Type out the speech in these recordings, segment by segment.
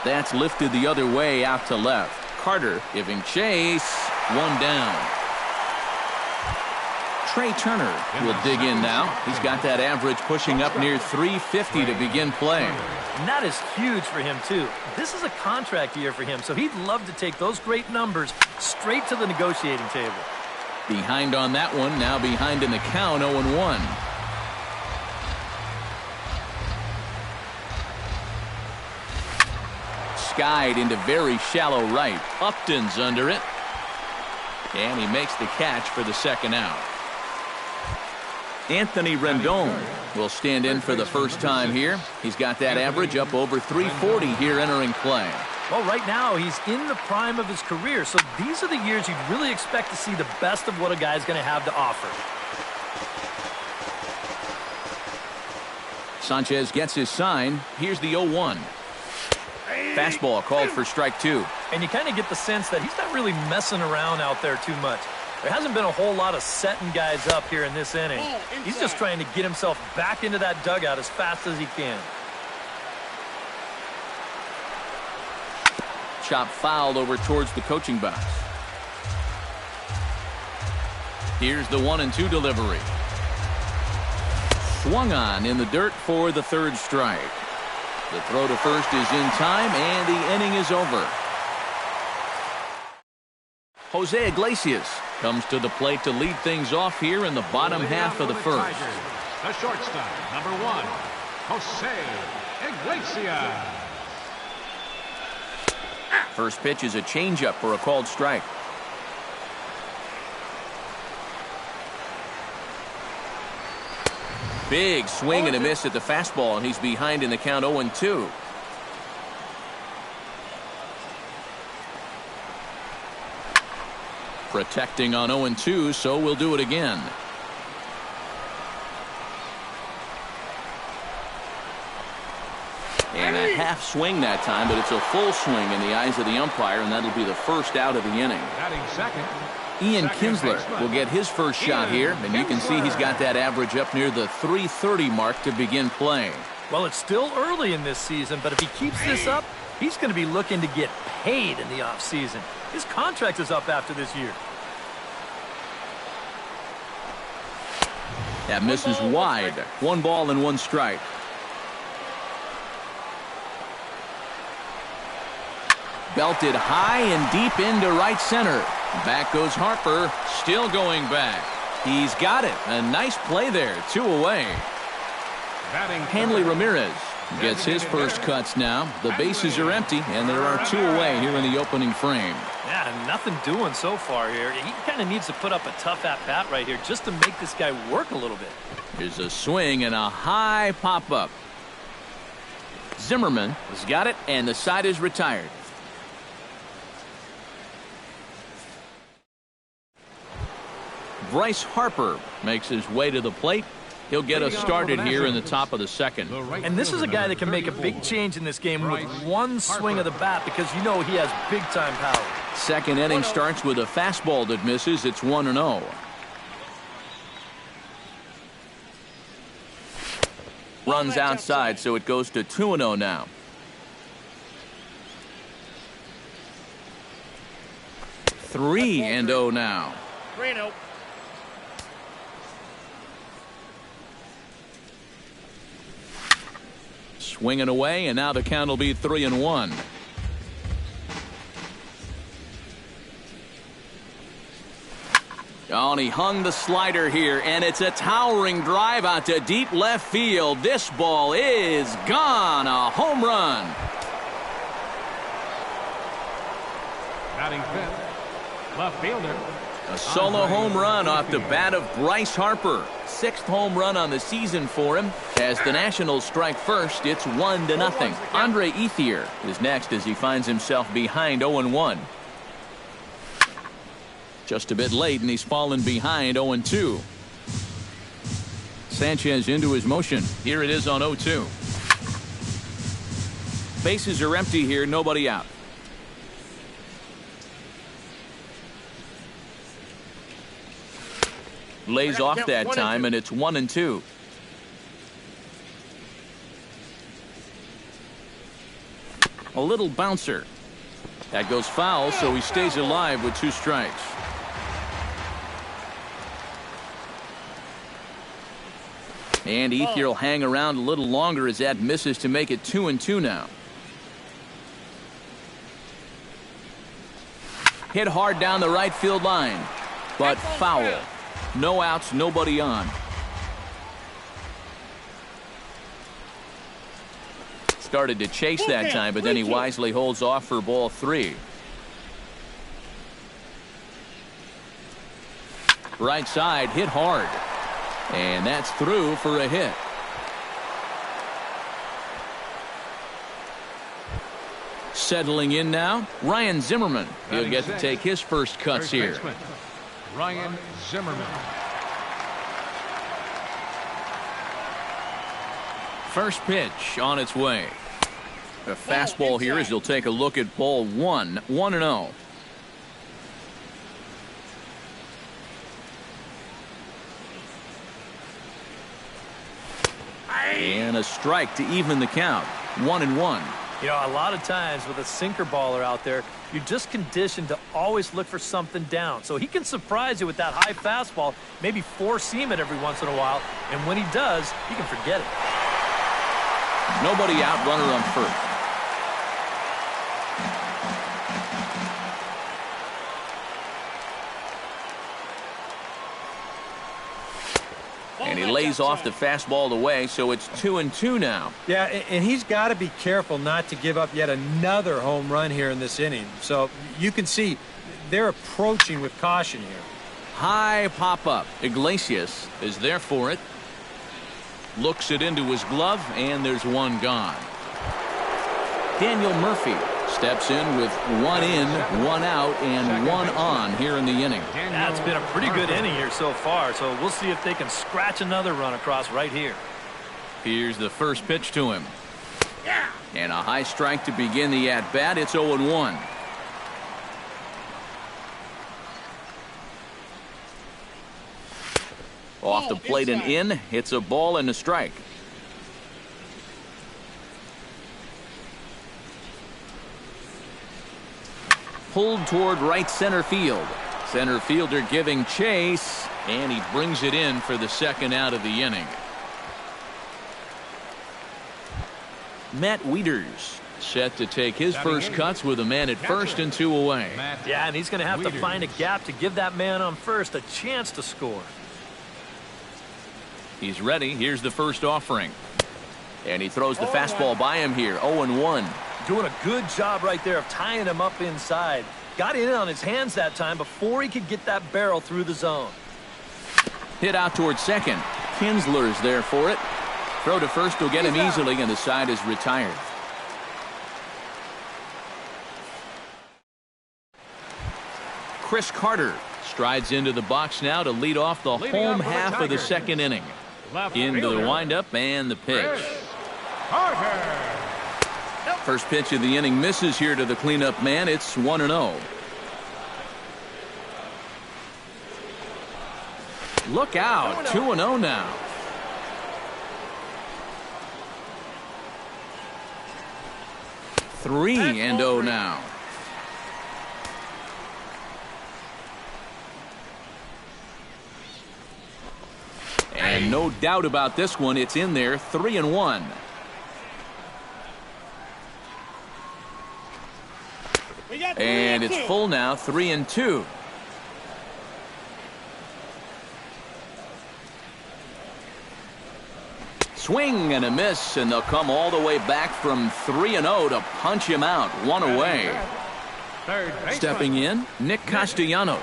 That's lifted the other way out to left. Carter giving chase. One down. Trey Turner will dig in now. He's got that average pushing up near 350 to begin play. And that is huge for him, too. This is a contract year for him, so he'd love to take those great numbers straight to the negotiating table. Behind on that one, now behind in the count, 0-1. Skied into very shallow right. Upton's under it. And he makes the catch for the second out. Anthony Rendon will stand in for the first time here. He's got that average up over 340 here entering play. Well, right now he's in the prime of his career, so these are the years you'd really expect to see the best of what a guy's going to have to offer. Sanchez gets his sign. Here's the 0-1. Fastball called for strike two. And you kind of get the sense that he's not really messing around out there too much. There hasn't been a whole lot of setting guys up here in this inning. He's just trying to get himself back into that dugout as fast as he can. Chop fouled over towards the coaching box. Here's the 1-2 delivery. Swung on in the dirt for the third strike. The throw to first is in time, and the inning is over. Jose Iglesias comes to the plate to lead things off here in the bottom half of the first. The shortstop, number 1, Jose Iglesias. First pitch is a changeup for a called strike. Big swing and a miss at the fastball, and he's behind in the count 0-2. Protecting on 0-2, so we'll do it again. And a half swing that time, but it's a full swing in the eyes of the umpire, and that'll be the first out of the inning. Batting second. Ian Kinsler will get his first shot here, and you can see he's got that average up near the 330 mark to begin playing. Well, it's still early in this season, but if he keeps this up, he's going to be looking to get paid in the offseason. His contract is up after this year. That misses wide. 1 ball and 1 strike. Belted high and deep into right center. Back goes Harper, still going back. He's got it. A nice play there. 2 away. Hanley Ramirez gets his first cuts now. The bases are empty, and there are 2 away here in the opening frame. Yeah, nothing doing so far here. He kind of needs to put up a tough at-bat right here just to make this guy work a little bit. Here's a swing and a high pop-up. Zimmerman has got it, and the side is retired. Bryce Harper makes his way to the plate. He'll get us started here in the top of the second. And this is a guy that can make a big change in this game with one swing of the bat, because you know he has big-time power. Second inning starts with a fastball that misses. It's 1-0. Runs outside, so it goes to 2-0 now. Three and 0 now. 3-0. Swinging away, and now the count will be 3-1. Oh, and he hung the slider here, and it's a towering drive out to deep left field. This ball is gone. A home run. Batting fifth, left fielder. A solo home run off the bat of Bryce Harper. 6th home run on the season for him. As the Nationals strike first, it's 1-0. Andre Ethier is next as he finds himself behind 0-1. Just a bit late, and he's fallen behind 0-2. Sanchez into his motion. Here it is on 0-2. Bases are empty here, nobody out. Lays off that time, and it's 1-2. A little bouncer. That goes foul, so he stays alive with 2 strikes. And Ethier will hang around a little longer as that misses to make it 2-2 now. Hit hard down the right field line, but foul. No outs, nobody on. Started to chase that time, but then he wisely holds off for ball 3. Right side, hit hard. And that's through for a hit. Settling in now, Ryan Zimmerman. He'll get to take his first cuts here. Ryan Zimmerman. First pitch on its way. A fastball here as he'll take a look at ball 1, 1-0. And a strike to even the count. 1-1. You know, a lot of times with a sinker baller out there, you're just conditioned to always look for something down. So he can surprise you with that high fastball, maybe four-seam it every once in a while, and when he does, you can forget it. Nobody out, runner on first. And he lays off the fastball away, so it's 2-2 now. Yeah, and he's got to be careful not to give up yet another home run here in this inning. So you can see they're approaching with caution here. High pop-up. Iglesias is there for it. Looks it into his glove, and there's one gone. Daniel Murphy steps in with 1 in, 1 out, and 1 on here in the inning. That's been a pretty good inning here so far, so we'll see if they can scratch another run across right here. Here's the first pitch to him. And a high strike to begin the at-bat. It's 0-1. Off the plate and in. Hits a ball and a strike. Pulled toward right center field. Center fielder giving chase, and he brings it in for the second out of the inning. Matt Wieters set to take his first cuts with a man at first and 2 away. Yeah, and he's going to have to find a gap to give that man on first a chance to score. He's ready. Here's the first offering. And he throws the fastball by him here. 0-1. Doing a good job right there of tying him up inside. Got in on his hands that time before he could get that barrel through the zone. Hit out towards second. Kinsler's there for it. Throw to first will get him easily, and the side is retired. Chris Carter strides into the box now to lead off the home half of the second inning. Into the windup and the pitch. First pitch of the inning misses here to the cleanup man. It's 1-0. Look out. 2-0 now. Three and 0 now. And no doubt about this one. It's in there. 3-1. And it's full now. 3-2. Swing and a miss, and they'll come all the way back from 3-0 to punch him out. 1 away. Stepping in, Nick Castellanos,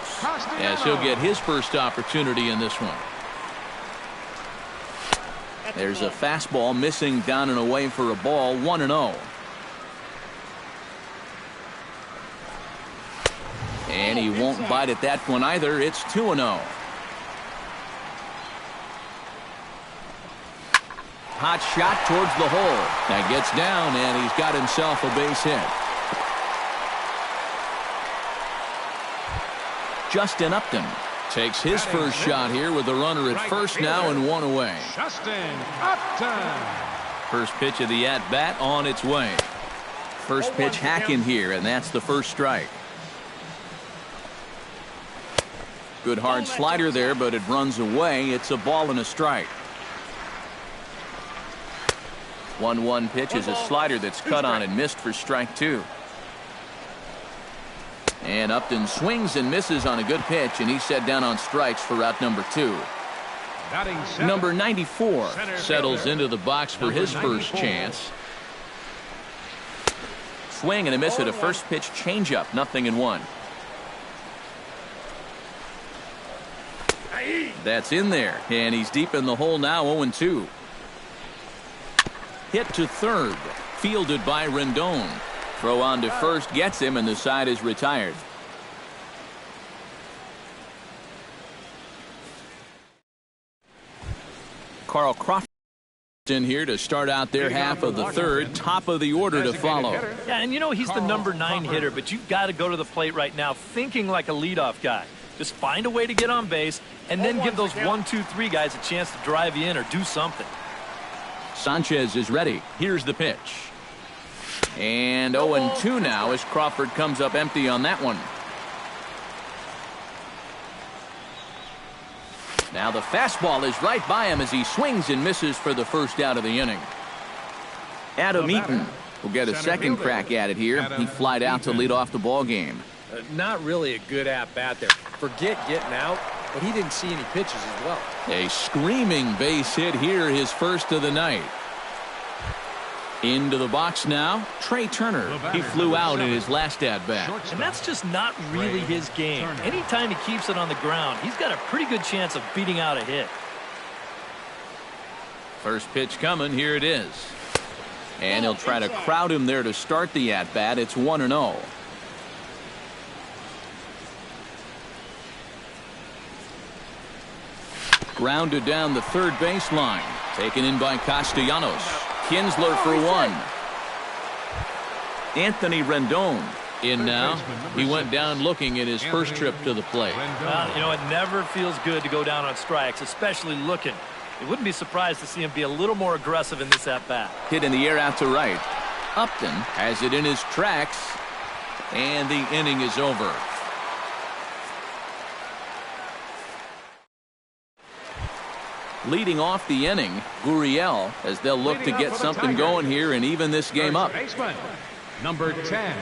as he'll get his first opportunity in this one. There's a fastball missing down and away for a ball. 1-0. And he won't bite at that one either. It's 2-0. Hot shot towards the hole. That gets down, and he's got himself a base hit. Justin Upton takes his first shot here with a runner at first now and 1 away. Justin Upton. First pitch of the at-bat on its way. First pitch hacking here, and that's the first strike. Good hard slider there, but it runs away. It's a ball and a strike. 1-1 pitch is a slider that's cut on and missed for strike 2. And Upton swings and misses on a good pitch, and he's set down on strikes for out number 2. Number 94 settles into the box for his first chance. Swing and a miss at a first pitch changeup, 0-1. That's in there, and he's deep in the hole now, 0-2. Hit to third, fielded by Rendon. Throw on to first gets him, and the side is retired. Carl Crawford in here to start out their half of the third. Top of the order to follow. Yeah, and you know he's the number 9 hitter, but you've got to go to the plate right now thinking like a leadoff guy. Just find a way to get on base and then give those 1, 2, 3 guys a chance to drive you in or do something. Sanchez is ready. Here's the pitch. And 0-2 now as Crawford comes up empty on that one. Now the fastball is right by him as he swings and misses for the first out of the inning. Adam Eaton will get a second crack at it here. He flied out to lead off the ball game. Not really a good at-bat there. Forget getting out, but he didn't see any pitches as well. A screaming base hit here, his first of the night. Into the box now, Trey Turner. He flew out in his last at-bat. And that's just not really his game. Anytime he keeps it on the ground, he's got a pretty good chance of beating out a hit. First pitch coming, here it is. And he'll try to crowd him there to start the at-bat. It's 1-0. Grounded down the third baseline. Taken in by Castellanos. Kinsler for 1. Anthony Rendon in now. He went down looking at his first trip to the plate. Well, you know, it never feels good to go down on strikes, especially looking. You wouldn't be surprised to see him be a little more aggressive in this at-bat. Hit in the air out to right. Upton has it in his tracks, and the inning is over. Leading off the inning, Gurriel, as they'll look to get something going here and even this game up. Number 10.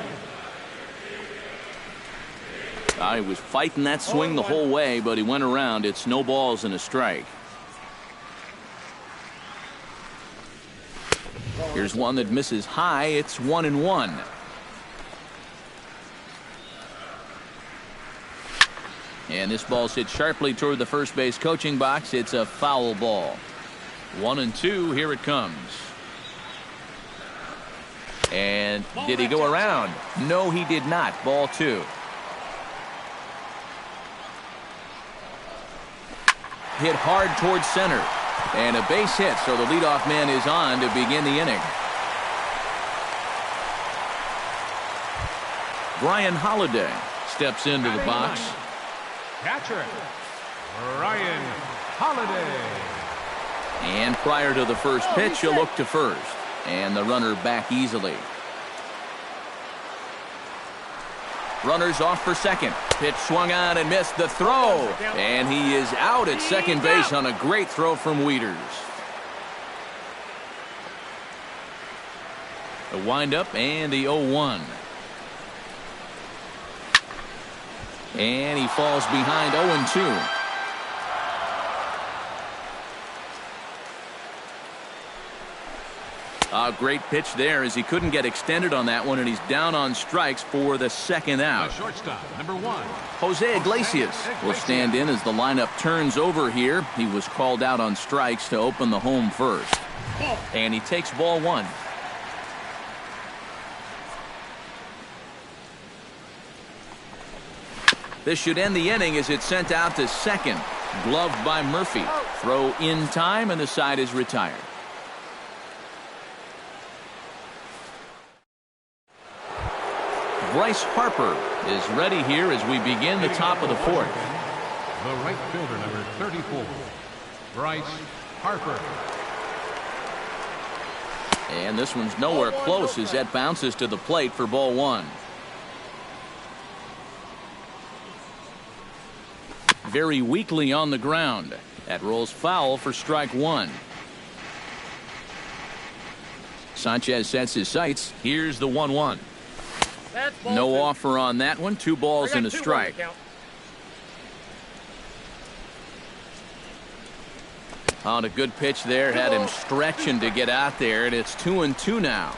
He was fighting that swing the whole way, but he went around. It's no balls and a strike. Here's one that misses high. It's 1-1. And this ball's hit sharply toward the first base coaching box. It's a foul ball. 1-2. Here it comes. And did he go around? No, he did not. Ball 2. Hit hard towards center. And a base hit, so the leadoff man is on to begin the inning. Brian Holiday steps into the box. Catcher, Ryan Holiday. And prior to the first pitch, he'll look to first. And the runner back easily. Runners off for second. Pitch swung on and missed the throw. And he is out at second base on a great throw from Wieters. The windup and the 0-1. And he falls behind 0-2. A great pitch there as he couldn't get extended on that one, and he's down on strikes for the second out. The shortstop, number 1. Jose Iglesias will stand in as the lineup turns over here. He was called out on strikes to open the home first. And he takes ball 1. This should end the inning as it's sent out to second. Gloved by Murphy. Throw in time, and the side is retired. Bryce Harper is ready here as we begin the top of the fourth. The right fielder, number 34, Bryce Harper. And this one's nowhere close as that bounces to the plate for ball one. Very weakly on the ground. That rolls foul for strike one. Sanchez sets his sights. Here's the 1-1. No offer on that one. 2 balls and a strike. On a good pitch there. Had him stretching to get out there, and it's 2-2 now.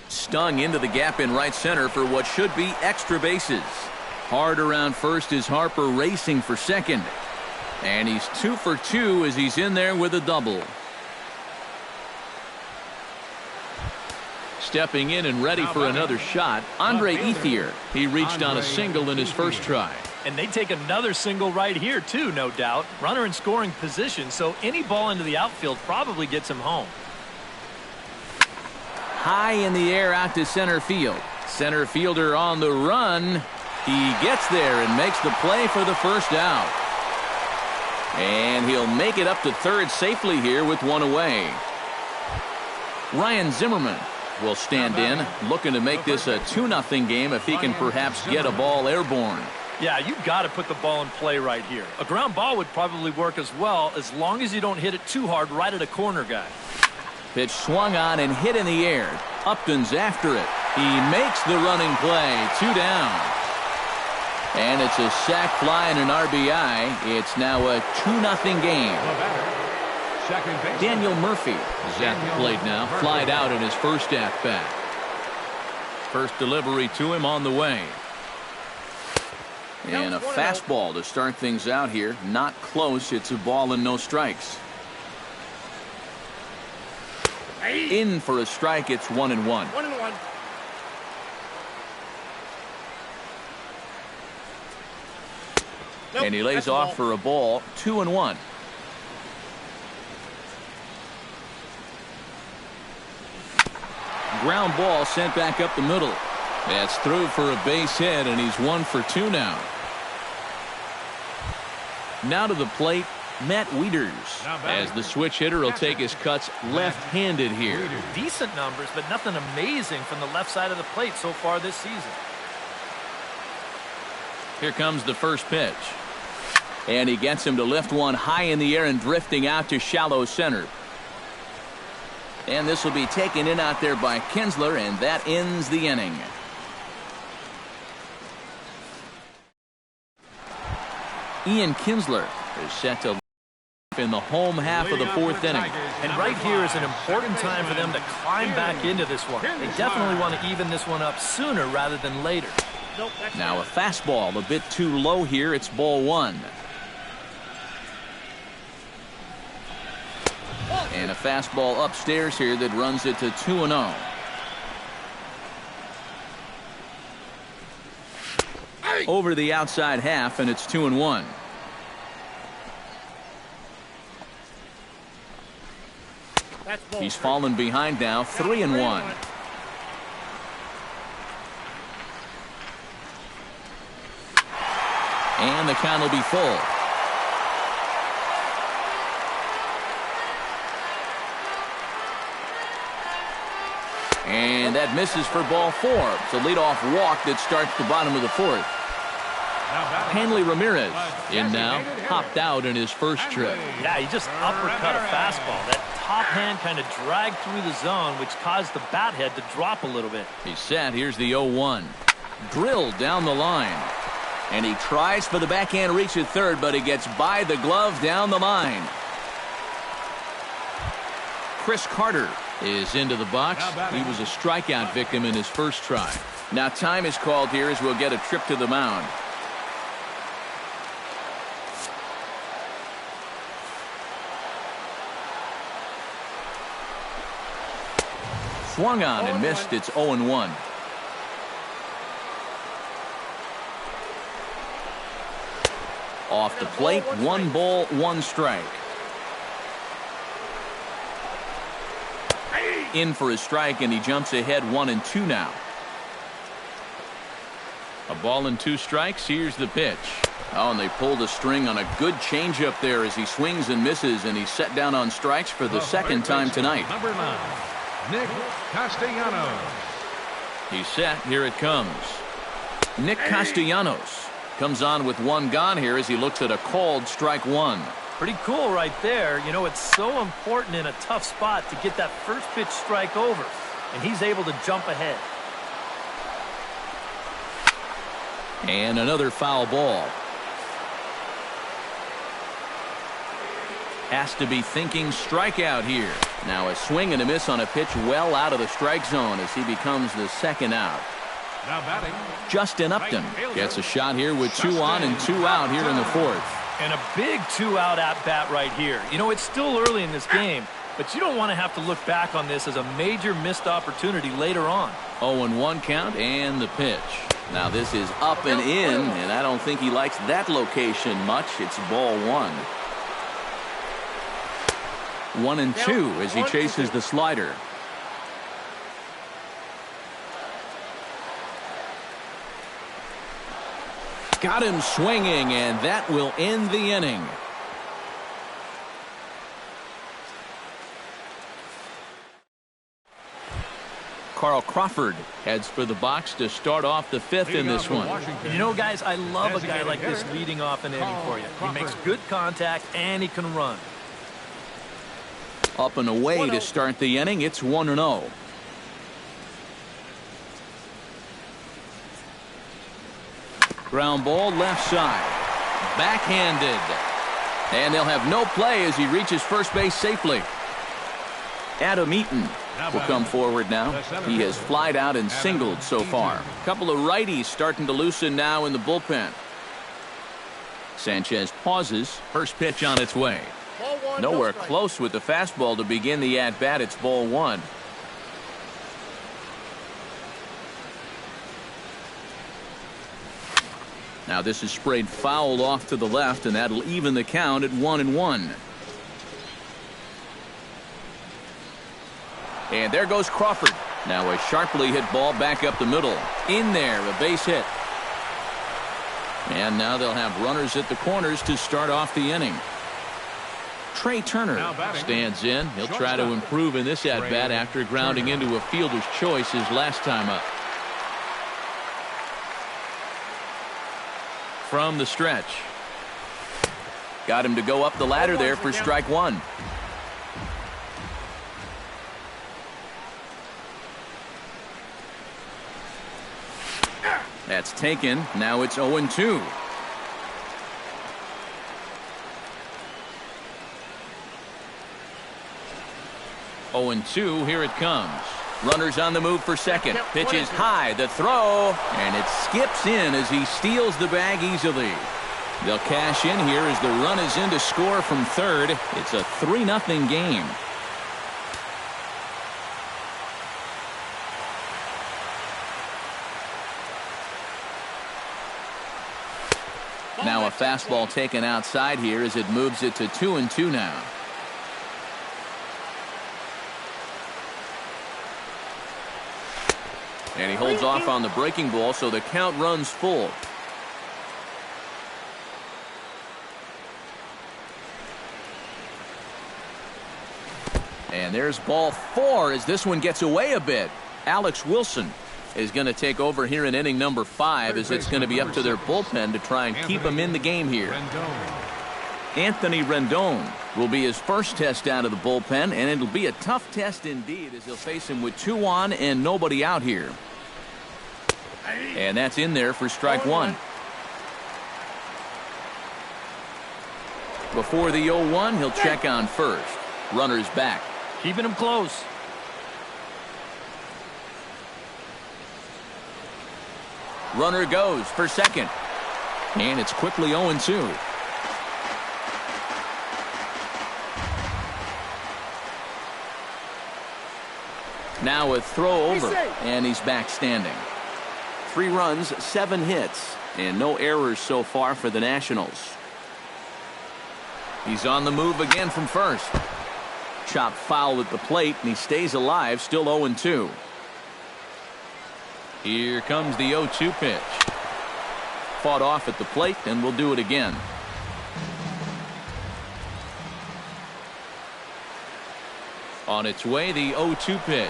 Stung into the gap in right center for what should be extra bases. Hard around first is Harper racing for second. And he's 2 for 2 as he's in there with a double. Stepping in and ready for another shot, Andre Ethier. He reached on a single in his first try. And they take another single right here, too, no doubt. Runner in scoring position, so any ball into the outfield probably gets him home. High in the air out to center field. Center fielder on the run. He gets there and makes the play for the first out. And he'll make it up to third safely here with 1 away. Ryan Zimmerman will stand in, looking to make this a 2-0 game if he can perhaps get a ball airborne. Yeah, you've got to put the ball in play right here. A ground ball would probably work as well, as long as you don't hit it too hard right at a corner guy. Pitch swung on and hit in the air. Upton's after it. He makes the running play. 2 down. And it's a sac fly and an RBI. It's now a 2-0 game. Daniel Murphy is at the plate now. Flied out in his first at-bat. First delivery to him on the way. And a fastball to start things out here. Not close. It's a ball and no strikes. In for a strike. It's 1-1. 1-1. And he lays off for a ball. 2-1. Ground ball sent back up the middle. That's through for a base hit, and he's 1 for 2 now. Now to the plate, Matt Wieters, as the switch hitter will take his cuts left-handed here. Decent numbers, but nothing amazing from the left side of the plate so far this season. Here comes the first pitch. And he gets him to lift one high in the air and drifting out to shallow center. And this will be taken in out there by Kinsler, and that ends the inning. Ian Kinsler is set to in the home half of the 4th inning. And right here is an important time for them to climb back into this one. They definitely want to even this one up sooner rather than later. Now a fastball a bit too low here. It's ball 1. And a fastball upstairs here that runs it to 2-0. Over the outside half, and it's 2-1. He's fallen behind now, 3-1. And the count will be full. And that misses for ball 4. It's a leadoff walk that starts the bottom of the 4th. Hanley Ramirez in now, hopped out in his first trip. Yeah, he just uppercut a fastball. That top hand kind of dragged through the zone, which caused the bat head to drop a little bit. He's set. Here's the 0-1. Drilled down the line. And he tries for the backhand reach at third, but he gets by the glove down the line. Chris Carter is into the box. He was a strikeout victim in his first try. Now time is called here as we'll get a trip to the mound. Swung on and missed. It's 0-1. Off the plate, 1 ball, 1 strike. In for a strike, and he jumps ahead 1-2 now. A ball and 2 strikes. Here's the pitch. Oh, and they pulled a string on a good changeup there as he swings and misses, and he's set down on strikes for the second time tonight. Number 9, Nick Castellanos. He's set. Here it comes. Nick Castellanos comes on with 1 gone here as he looks at a called strike 1. Pretty cool right there. You know, it's so important in a tough spot to get that first pitch strike over, and he's able to jump ahead. And another foul ball. Has to be thinking strikeout here. Now a swing and a miss on a pitch well out of the strike zone as he becomes the second out. Now batting, Justin Upton gets a shot here with 2 on and 2 out here in the 4th. And a big 2-out at-bat right here. You know, it's still early in this game, but you don't want to have to look back on this as a major missed opportunity later on. 0-1 count and the pitch. Now this is up and in, and I don't think he likes that location much. It's ball 1. 1-2 as he chases the slider. Got him swinging, and that will end the inning. Carl Crawford heads for the box to start off the 5th in this one. You know, guys, I love a guy like this leading off an inning for you. He makes good contact, and he can run. Up and away to start the inning. It's 1-0. Ground ball left side. Backhanded. And they'll have no play as he reaches first base safely. Adam Eaton will come forward now. He has flied out and singled so far. A couple of righties starting to loosen now in the bullpen. Sanchez pauses. First pitch on its way. Nowhere close with the fastball to begin the at-bat. It's ball 1. Now this is sprayed foul off to the left, and that'll even the count at 1-1. And there goes Crawford. Now a sharply hit ball back up the middle. In there, a base hit. And now they'll have runners at the corners to start off the inning. Trey Turner stands in. He'll try to improve in this at-bat after grounding into a fielder's choice his last time up. From the stretch. Got him to go up the ladder there for strike 1. That's taken. Now it's 0-2. 0-2. Here it comes. Runners on the move for second. Pitch is high. The throw. And it skips in as he steals the bag easily. They'll cash in here as the run is in to score from third. It's a 3-0 game. Now a fastball taken outside here as it moves it to 2-2 now. And he holds off on the breaking ball, so the count runs full. And there's ball 4 as this one gets away a bit. Alex Wilson is going to take over here in inning number 5 as it's going to be up to their bullpen to try and keep him in the game here. Anthony Rendon will be his first test out of the bullpen, and it'll be a tough test indeed as he'll face him with 2 on and nobody out here. And that's in there for strike 1. Before the 0-1, he'll check on first. Runner's back. Keeping him close. Runner goes for second. And it's quickly 0-2. Now a throw over, and he's back standing. 3 runs, 7 hits, and no errors so far for the Nationals. He's on the move again from first. Chopped foul at the plate, and he stays alive, still 0-2. Here comes the 0-2 pitch. Fought off at the plate, and will do it again. On its way, the 0-2 pitch.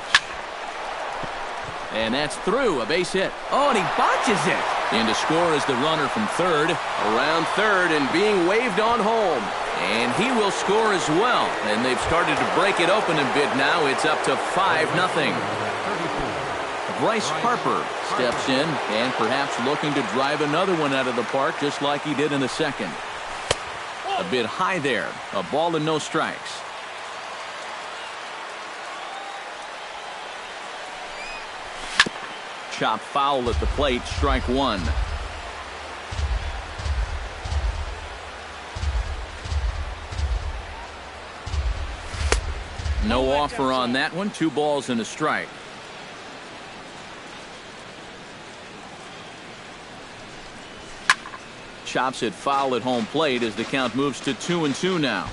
And that's through, a base hit. Oh, and he botches it. In to score is the runner from third. Around third and being waved on home. And he will score as well. And they've started to break it open a bit now. It's up to 5-0. Bryce Harper steps in and perhaps looking to drive another one out of the park just like he did in the second. A bit high there. A ball and no strikes. Chop foul at the plate, strike one. No offer on that one. 2 balls and a strike. Chops it foul at home plate as the count moves to 2-2 now.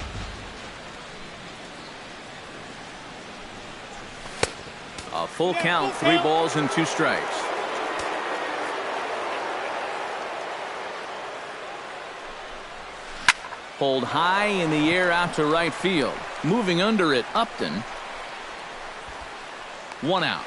A full count, 3 balls and 2 strikes. Pulled high in the air out to right field. Moving under it, Upton. 1 out.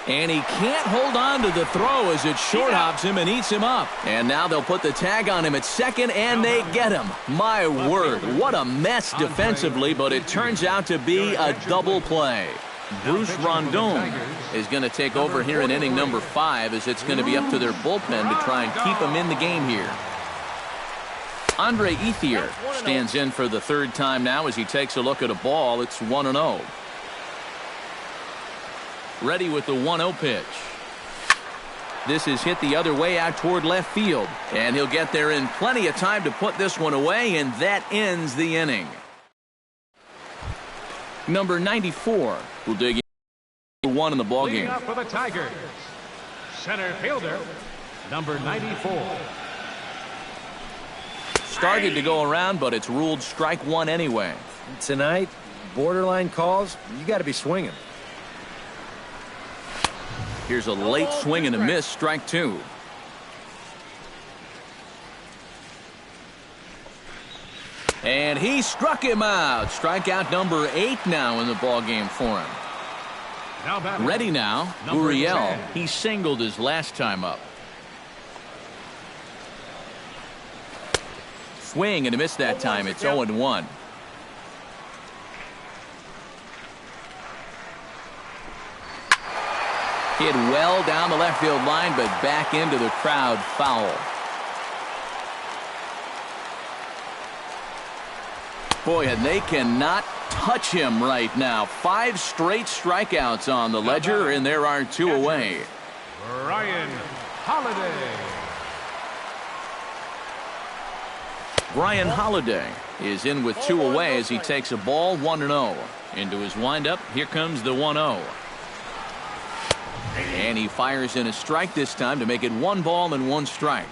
And he can't hold on to the throw as it short hops him and eats him up. And now they'll put the tag on him at second, and they get him. My word, what a mess defensively, but it turns out to be a double play. Bruce Rondon is going to take over here in inning number 5 as it's going to be up to their bullpen to try and keep him in the game here. Andre Ethier stands in for the 3rd time now as he takes a look at a ball. It's 1-0. Ready with the 1-0 pitch. This is hit the other way out toward left field. And he'll get there in plenty of time to put this one away, and that ends the inning. Number 94 will dig in 1 in the ballgame. Leading up for the Tigers, center fielder, number 94. Started to go around, but it's ruled strike 1 anyway. Tonight, borderline calls, you got to be swinging. Here's a late swing and a miss, strike 2. And he struck him out. Strikeout number 8 now in the ballgame for him. Ready now, Uriel. He singled his last time up. Swing and a miss that time. It's 0-1. Hit well down the left field line, but back into the crowd, foul. Boy, and they cannot touch him right now. 5 straight strikeouts on the ledger, and there are 2 away. Brian Holiday. Brian Holiday is in with 2 away as he takes a ball, 1-0. Into his windup, here comes the 1-0. And he fires in a strike this time to make it 1 ball and 1 strike.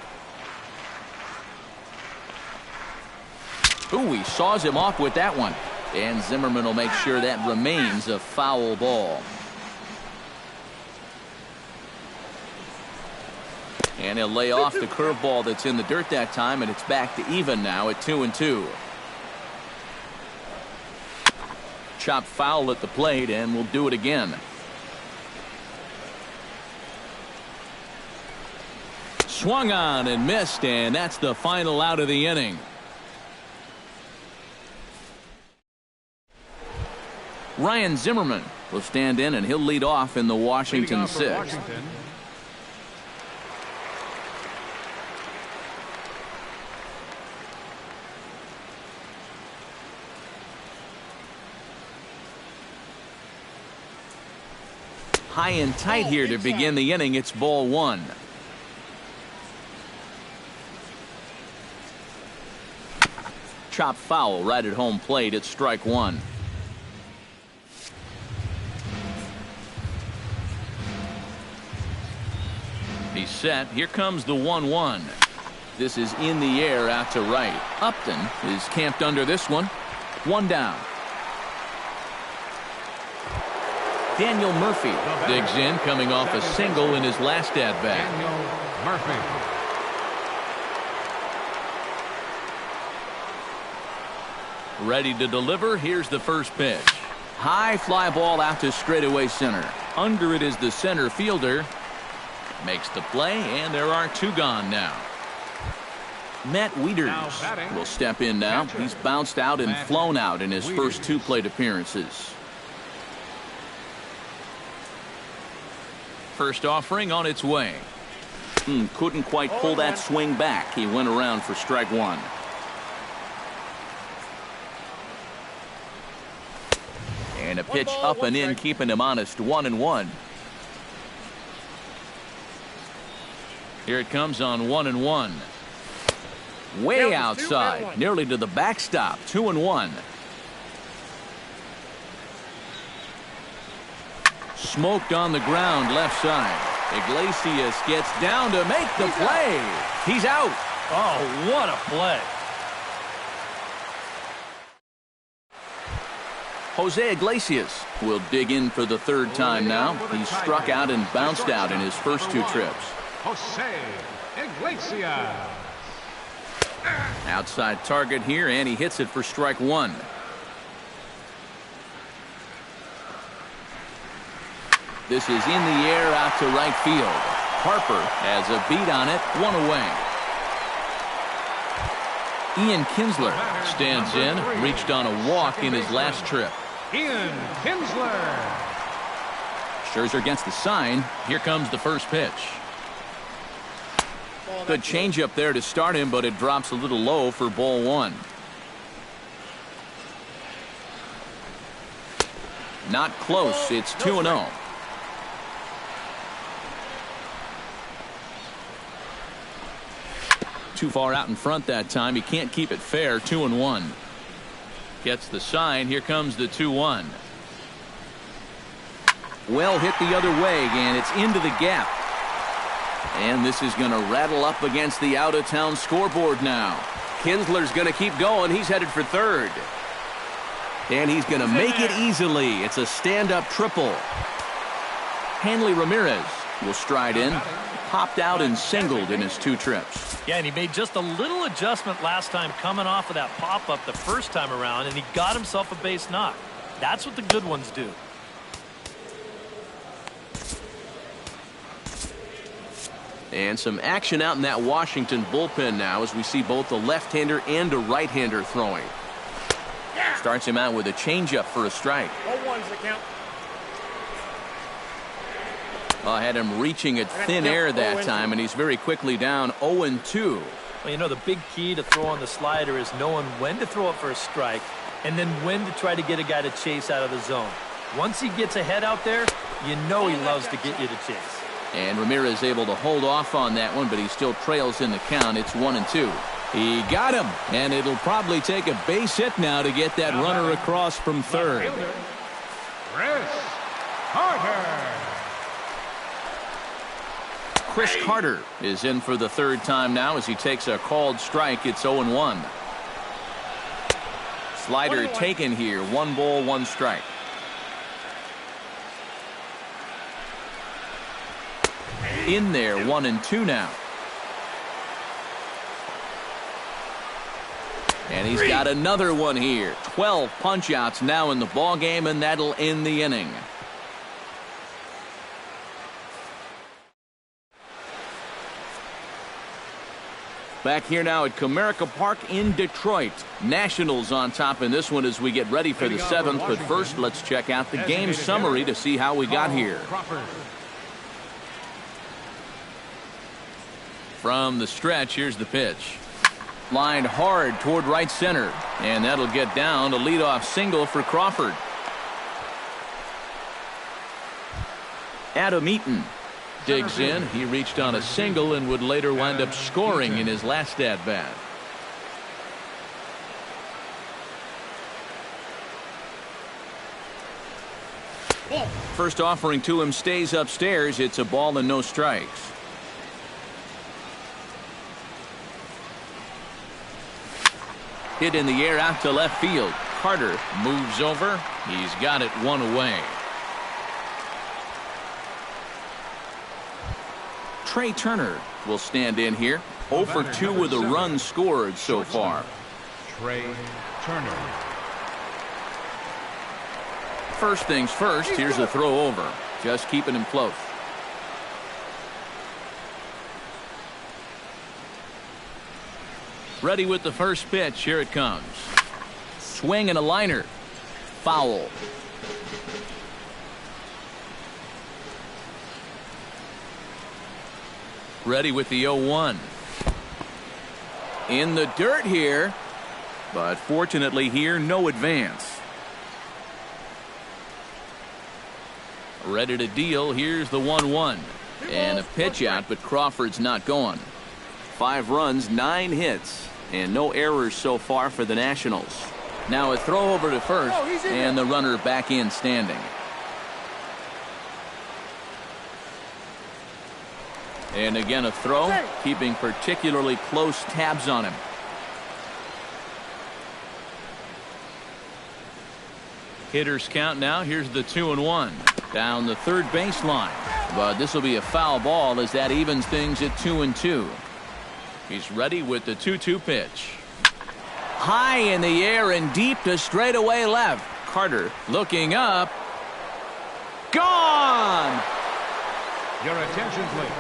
Ooh, he saws him off with that one. And Zimmerman will make sure that remains a foul ball. And he'll lay off the curveball that's in the dirt that time, and it's back to even now at 2-2. Chopped foul at the plate, and we'll do it again. Swung on and missed, and that's the final out of the inning. Ryan Zimmerman will stand in, and he'll lead off in the Washington 6th. High and tight here to begin the inning. It's ball 1. Chop foul right at home plate. It's strike 1. He's set. Here comes the 1-1. This is in the air out to right. Upton is camped under this one. 1 down. Daniel Murphy digs in, coming off a single in his last at-bat. Daniel Murphy. Ready to deliver. Here's the first pitch. High fly ball out to straightaway center. Under it is the center fielder. Makes the play, and there are two gone now. Matt Wieters will step in now. He's bounced out and flown out in his first two plate appearances. First offering on its way. Couldn't quite pull that swing back. He went around for strike one. And a pitch up and in, keeping him honest. 1-1. Here it comes on 1-1. Way outside, nearly to the backstop. 2-1. Smoked on the ground left side. Iglesias gets down to make the play. He's out. Oh, what a play. Jose Iglesias will dig in for the third time now. He's struck out and bounced out in his first two trips. Jose Iglesias. Outside target here, and he hits it for strike one. This is in the air out to right field. Harper has a beat on it, one away. Ian Kinsler stands in, reached on a walk in his last trip. Ian Kinsler. Scherzer gets the sign. Here comes the first pitch. Good changeup there to start him, but it drops a little low for ball one. Not close. It's 2-0. Too far out in front that time. He can't keep it fair. 2-1. Gets the sign. Here comes the 2-1. Well hit the other way, and it's into the gap. And this is going to rattle up against the out-of-town scoreboard now. Kinsler's going to keep going. He's headed for third. And he's going to make it easily. It's a stand-up triple. Hanley Ramirez will stride in. Popped out and singled in his two trips. Yeah, and he made just a little adjustment last time coming off of that pop-up the first time around, and he got himself a base knock. That's what the good ones do. And some action out in that Washington bullpen now as we see both a left-hander and a right-hander throwing. Starts him out with a changeup for a strike. 0-1's the count. Well, had him reaching at thin air that time, and he's very quickly down 0-2. Well, you know, the big key to throwing the slider is knowing when to throw it for a strike and then when to try to get a guy to chase out of the zone. Once he gets ahead out there, you know he loves to get you to chase. And Ramirez able to hold off on that one, but he still trails in the count. It's 1-2. He got him, and it'll probably take a base hit now to get that runner across from third. Chris Carter. Chris Carter is in for the third time now as he takes a called strike. It's 0-1. Slider taken here. 1 ball, 1 strike. In there, 1-2 now. And he's got another one here. 12 punch-outs now in the ball game, and that'll end the inning. Back here now at Comerica Park in Detroit. Nationals on top in this one as we get ready for the 7th. But first, let's check out the game summary to see how we got here. From the stretch, here's the pitch. Lined hard toward right center. And that'll get down. A leadoff single for Crawford. Adam Eaton digs in. He reached on a single and would later wind up scoring in his last at-bat. First offering to him stays upstairs. It's a ball and no strikes. Hit in the air out to left field. Carter moves over. He's got it 1 away. Turner will stand in here. 0 for 2 with a run scored so far. Trey Turner. First things first, here's a throw over. Just keeping him close. Ready with the first pitch. Here it comes. Swing and a liner. Foul. Ready with the 0-1. In the dirt here, but fortunately here, no advance. Ready to deal. Here's the 1-1. And a pitch out, but Crawford's not going. 5 runs, 9 hits, and no errors so far for the Nationals. Now a throw over to first, and the runner back in standing. And again a throw, keeping particularly close tabs on him. Hitters count now. Here's the 2-1. Down the third baseline. But this will be a foul ball as that evens things at 2-2. He's ready with the 2-2 pitch. High in the air and deep to straightaway left. Carter looking up. Gone! Your attention, please.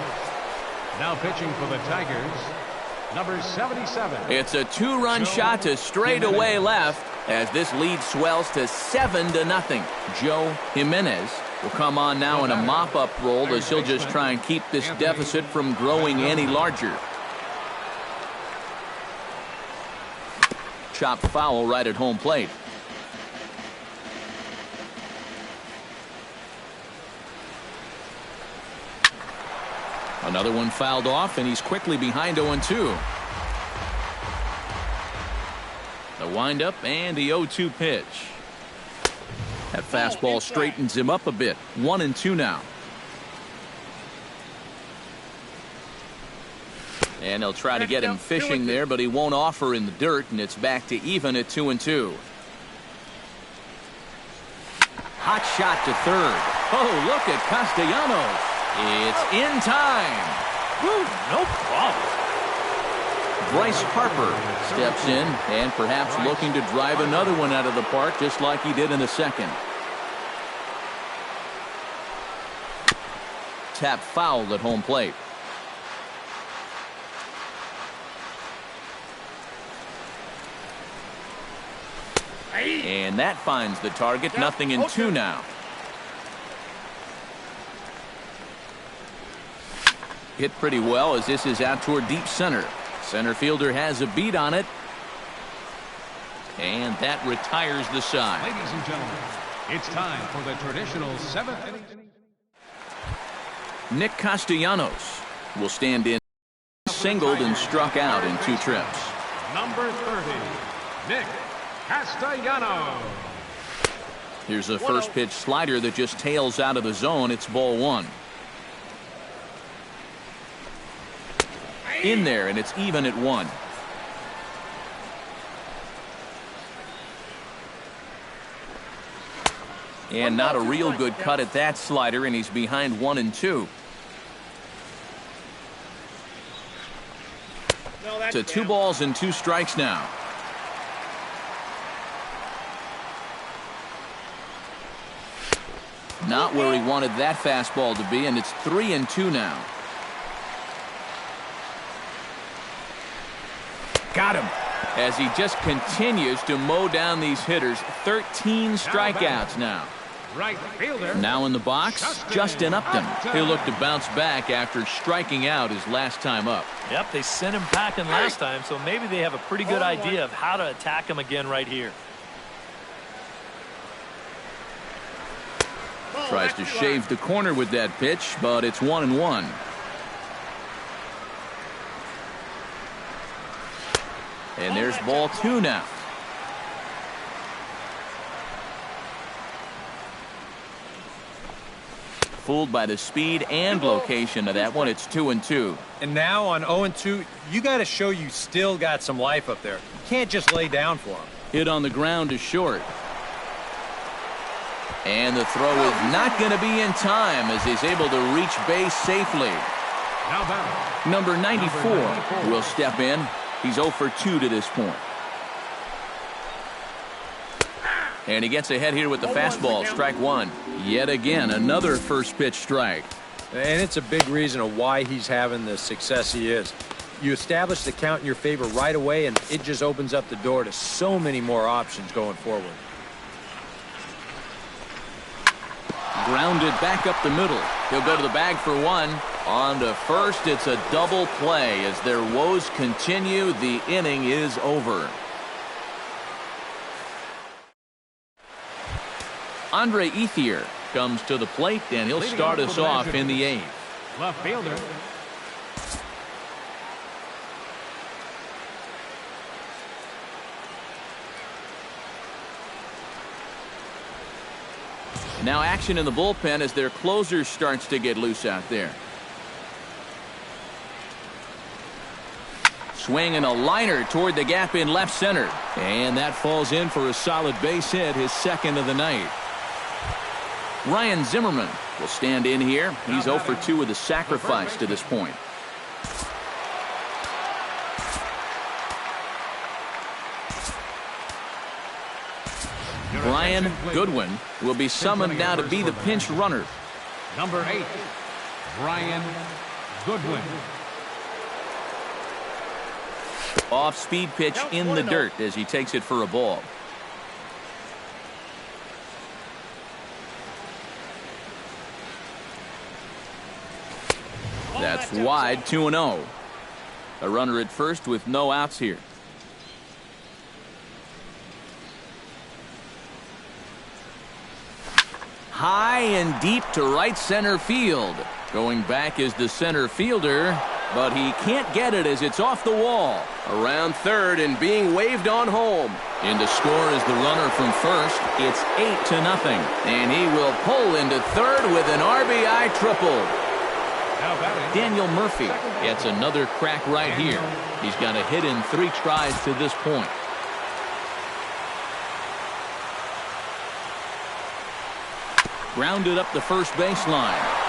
Now pitching for the Tigers, number 77. It's a 2-run shot to straightaway left as this lead swells to 7-0. Joe Jimenez will come on now in a mop-up role as he'll just try and keep this deficit from growing any larger. Chopped foul right at home plate. Another one fouled off, and he's quickly behind 0-2. The windup and the 0-2 pitch. That fastball straightens him up a bit. 1-2 now. And they'll try to get him fishing there, but he won't offer in the dirt, and it's back to even at 2-2. Hot shot to third. Oh, look at Castellanos. It's in time. Woo, no problem. Bryce Harper steps in and perhaps looking to drive another one out of the park just like he did in the second. Tap fouled at home plate. And that finds the target. 0-2 now. Hit pretty well as this is out toward deep center. Center fielder has a beat on it. And that retires the side. Ladies and gentlemen, it's time for the traditional 7th inning. Nick Castellanos will stand in. Singled and struck out in 2 trips. Number 30, Nick Castellanos. Here's a first pitch slider that just tails out of the zone. It's ball 1. In there, and it's even at 1. And not a real good cut at that slider, and he's behind 1-2. To 2 balls and 2 strikes now. Not where he wanted that fastball to be, and it's 3-2 now. Got him. As he just continues to mow down these hitters. 13 strikeouts now. Right fielder. Now in the box, Justin Upton. He'll look to bounce back after striking out his last time up. Yep, they sent him packing last time, so maybe they have a pretty good idea of how to attack him again right here. Tries to shave the corner with that pitch, but it's 1-1. And there's ball 2 now. Fooled by the speed and location of that one. It's 2-2. And now on 0-2, you got to show you still got some life up there. You can't just lay down for him. Hit on the ground is short. And the throw is not going to be in time as he's able to reach base safely. Now batting. Number 94 will step in. He's 0 for 2 to this point. And he gets ahead here with the fastball, strike one. Yet again, another first pitch strike. And it's a big reason of why he's having the success he is. You establish the count in your favor right away, and it just opens up the door to so many more options going forward. Grounded back up the middle. He'll go to the bag for one. On to first, it's a double play. As their woes continue, the inning is over. Andre Ethier comes to the plate, and he'll start us off in the eighth. Left fielder. Now action in the bullpen as their closer starts to get loose out there. Swing and a liner toward the gap in left center. And that falls in for a solid base hit, his second of the night. Ryan Zimmerman will stand in here. He's 0 for 2 with a sacrifice to this point. Brian Goodwin will be summoned now to be the pinch runner. Number 8, Brian Goodwin. Off-speed pitch in the dirt as he takes it for a ball. That's wide, 2-0. A runner at first with no outs here. High and deep to right center field. Going back is the center fielder, but he can't get it as it's off the wall. Around third and being waved on home. In to score is the runner from first. It's 8-0. And he will pull into third with an RBI triple. Daniel Murphy gets another crack right here. He's got a hit in 3 tries to this point. Grounded up the first baseline.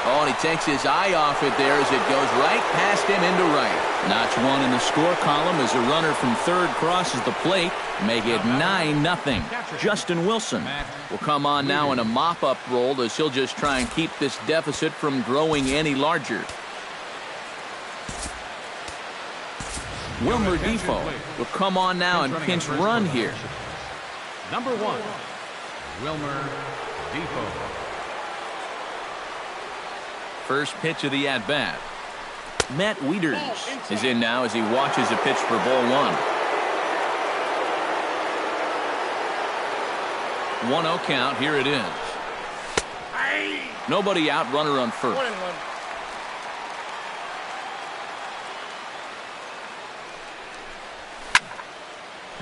Oh, and he takes his eye off it there as it goes right past him into right. Notch one in the score column as a runner from third crosses the plate. Make it 9-0. Justin Wilson will come on now in a mop-up role as he'll just try and keep this deficit from growing any larger. Wilmer Defoe will come on now and pinch run here. Number 1, Wilmer Defoe. First pitch of the at-bat. Matt Wieters is in now as he watches a pitch for ball one. 1-0 count. Here it is. Nobody out, runner on first. 1-1.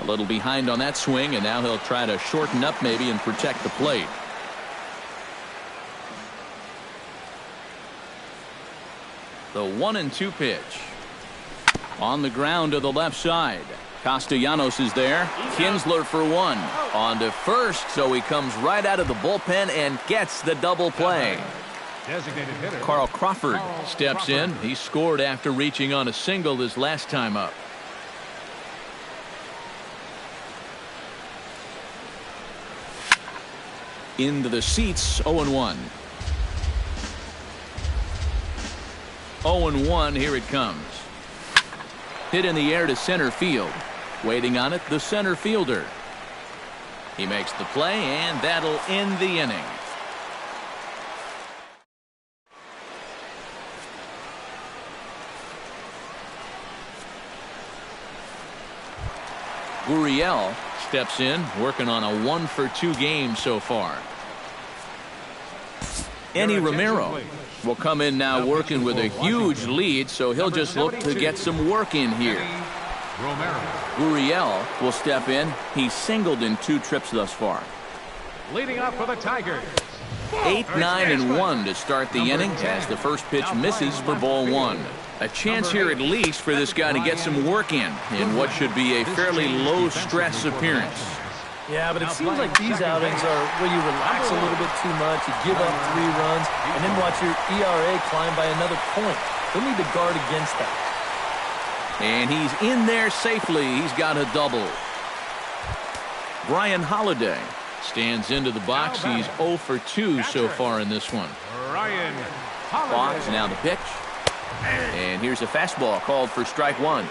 A little behind on that swing, and now he'll try to shorten up maybe and protect the plate. The 1-2 pitch. On the ground to the left side. Castellanos is there. Kinsler for one. On to first, so he comes right out of the bullpen and gets the double play. Designated hitter. Carl Crawford steps in. He scored after reaching on a single his last time up. Into the seats, 0-1. 0-1, here it comes. Hit in the air to center field. Waiting on it, the center fielder. He makes the play, and that'll end the inning. Gurriel steps in, working on a 1-for-2 game so far. Eddie Romero will come in now working with a huge lead, so he'll just look to get some work in here. Gurriel will step in. He's singled in 2 trips thus far. Leading off for the Tigers. 8-9-1 to start the inning as the first pitch misses for ball one. A chance here at least for this guy to get some work in what should be a fairly low stress appearance. Yeah, but it seems like these outings are where you relax a little bit too much, you give up 3 runs, and then watch your ERA climb by another point. They'll need to guard against that. And he's in there safely. He's got a double. Brian Holiday stands into the box. He's 0 for 2 so far in this one. Brian Fox, now the pitch. And here's a fastball called for strike 1.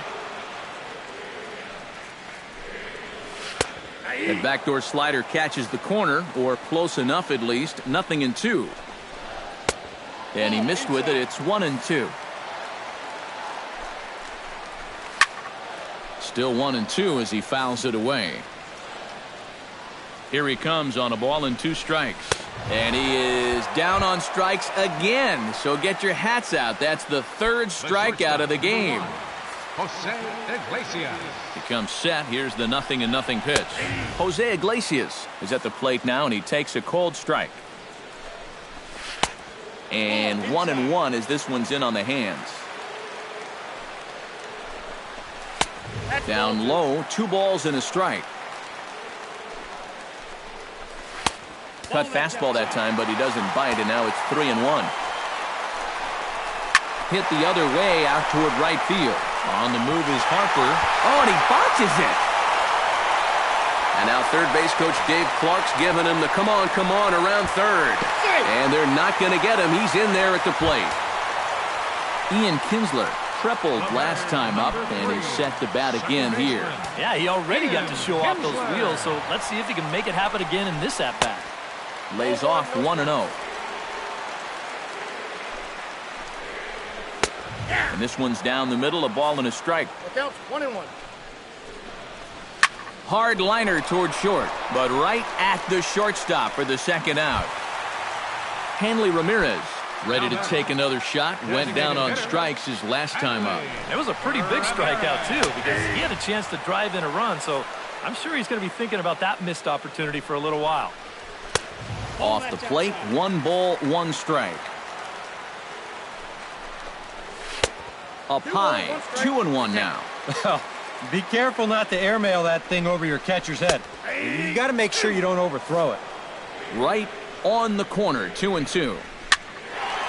That backdoor slider catches the corner, or close enough at least. 0-2. And he missed with it. It's 1-2. Still 1-2 as he fouls it away. Here he comes on a ball and 2 strikes. And he is down on strikes again. So get your hats out. That's the 3rd strikeout of the game. Jose Iglesias. He comes set. Here's the 0-0 pitch. Jose Iglesias is at the plate now, and he takes a cold strike. And 1-1 as this one's in on the hands. Down low, 2 balls and a strike. Cut fastball that time, but he doesn't bite, and now it's 3-1. Hit the other way out toward right field. On the move is Harper. Oh, and he botches it. And now third base coach Dave Clark's giving him the come on around third. And they're not going to get him. He's in there at the plate. Ian Kinsler tripled last time up, and he's set to bat again here. Yeah, he already got to show off those wheels, so let's see if he can make it happen again in this at-bat. Lays off 1-0. And this one's down the middle, a ball and a strike. Look out, 1-1. Hard liner toward short, but right at the shortstop for the second out. Hanley Ramirez ready to take another shot. Went down on strikes his last time up. It was a pretty big strikeout, too, because he had a chance to drive in a run, so I'm sure he's going to be thinking about that missed opportunity for a little while. Off the plate, 1 ball, 1 strike. Up high, 2-1 now. Well, be careful not to airmail that thing over your catcher's head. You got to make sure you don't overthrow it. Right on the corner, 2-2.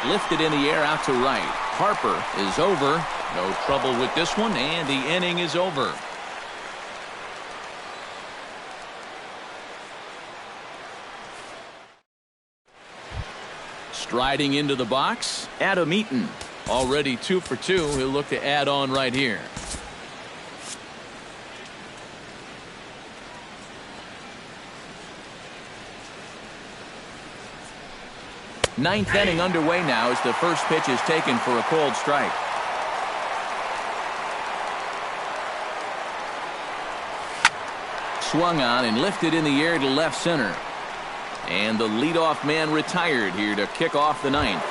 Lifted in the air out to right. Harper is over. No trouble with this one, and the inning is over. Striding into the box, Adam Eaton. Already 2 for 2. He'll look to add on right here. Ninth inning underway now as the first pitch is taken for a cold strike. Swung on and lifted in the air to left center. And the leadoff man retired here to kick off the ninth.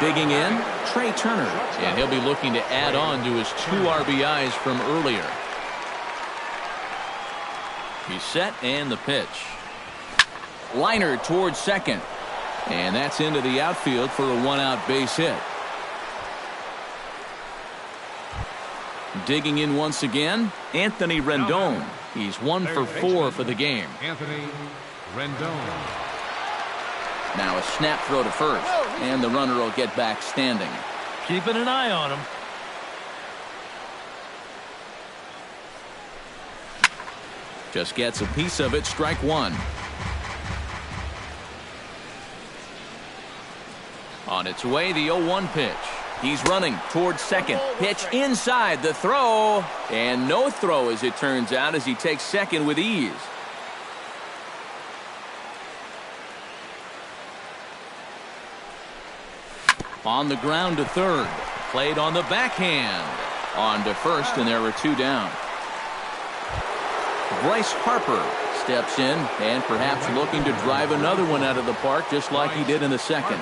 Digging in, Trey Turner. And he'll be looking to add on to his 2 RBIs from earlier. He's set and the pitch. Liner towards second. And that's into the outfield for a 1-out base hit. Digging in once again, Anthony Rendon. He's 1 for 4 for the game. Anthony Rendon. Now a snap throw to first, and the runner will get back standing. Keeping an eye on him. Just gets a piece of it, strike 1. On its way, the 0-1 pitch. He's running towards second. Pitch inside, the throw. And no throw, as it turns out, as he takes second with ease. On the ground to third. Played on the backhand. On to first, and there were 2 down. Bryce Harper steps in and perhaps looking to drive another one out of the park just like he did in the second.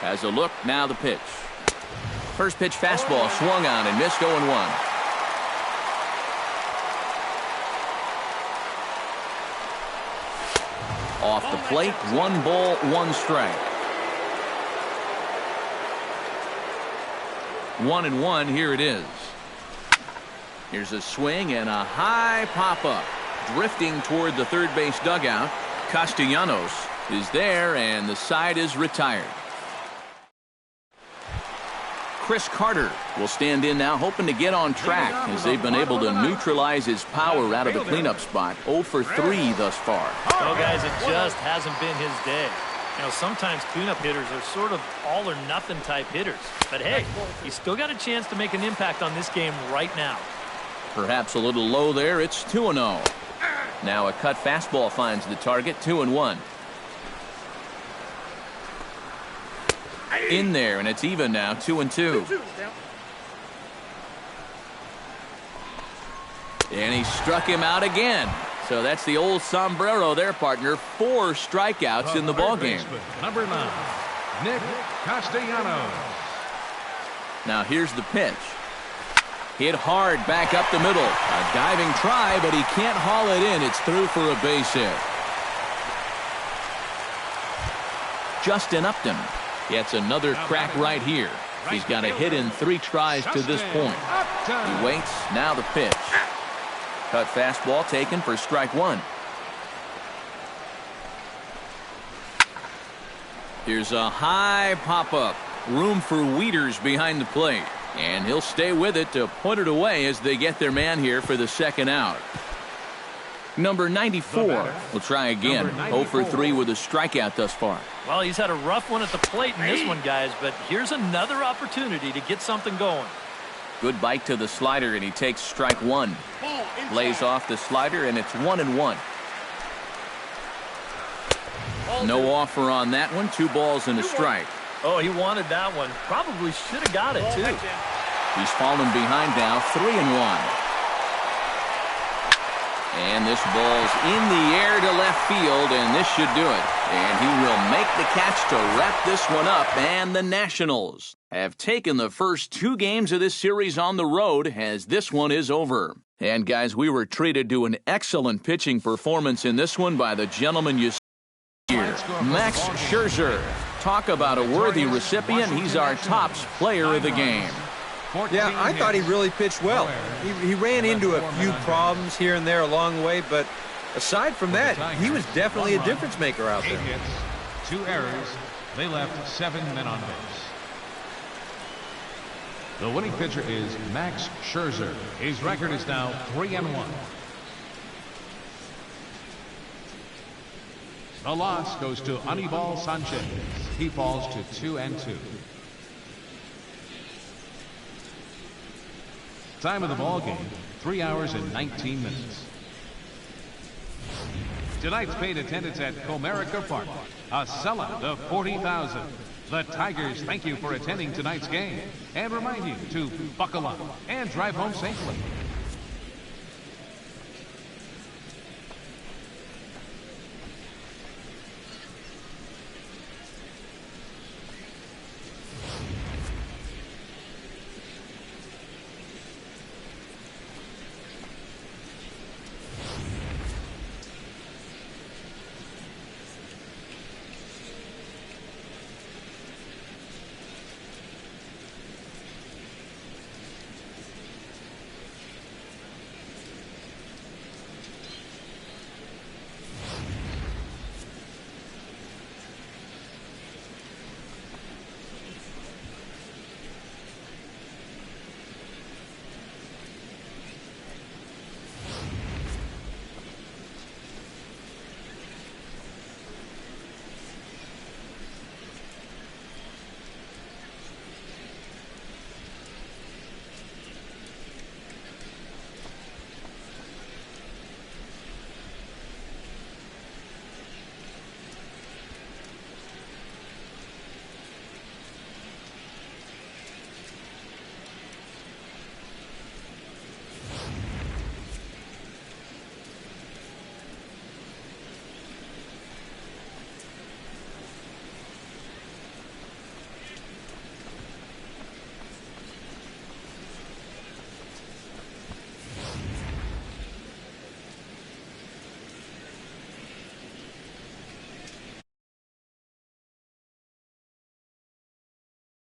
Has a look, now the pitch. First pitch fastball swung on and missed 0-1. Off the plate, 1 ball, 1 strike. 1-1, here it is. Here's a swing and a high pop-up. Drifting toward the third base dugout. Castellanos is there, and the side is retired. Chris Carter will stand in now, hoping to get on track as they've been able to neutralize his power out of the cleanup spot. 0 for 3 thus far. Well, guys, it just hasn't been his day. You know, sometimes cleanup hitters are sort of all-or-nothing type hitters. But, hey, he's still got a chance to make an impact on this game right now. Perhaps a little low there. It's 2-0. Now a cut fastball finds the target. 2-1. In there, and it's even now. 2-2. And he struck him out again. So that's the old sombrero there, partner. 4 strikeouts in the ballgame. Number 9, Nick Castellanos. Now here's the pitch. Hit hard back up the middle. A diving try, but he can't haul it in. It's through for a base hit. Justin Upton gets another crack right here. He's got a hit in 3 tries to this point. He waits. Now the pitch. Cut fastball taken for strike 1. Here's a high pop-up. Room for Wieters behind the plate. And he'll stay with it to put it away as they get their man here for the second out. Number 94 will try again. 0 for 3 with a strikeout thus far. Well, he's had a rough one at the plate in this one, guys, but here's another opportunity to get something going. Good bite to the slider, and he takes strike 1. Lays off the slider, and it's 1-1. No offer on that one. 2 balls and a strike. Oh, he wanted that one. Probably should have got it, too. He's fallen behind now. 3-1. And this ball's in the air to left field, and this should do it. And he will make the catch to wrap this one up. And the Nationals have taken the first 2 games of this series on the road, as this one is over. And guys, we were treated to an excellent pitching performance in this one by the gentleman you see here, Max Scherzer. Talk about a worthy recipient. He's our tops player of the game. Yeah, I thought he really pitched well. He ran into a few problems here and there along the way, but aside from that, he was definitely a difference maker out there. 8 hits, 2 errors. They left 7 men on base. The winning pitcher is Max Scherzer. His record is now 3-1. The loss goes to Anibal Sanchez. He falls to 2-2. Time of the ball game, 3 hours and 19 minutes. Tonight's paid attendance at Comerica Park, a sellout of 40,000. The Tigers thank you for attending tonight's game and remind you to buckle up and drive home safely.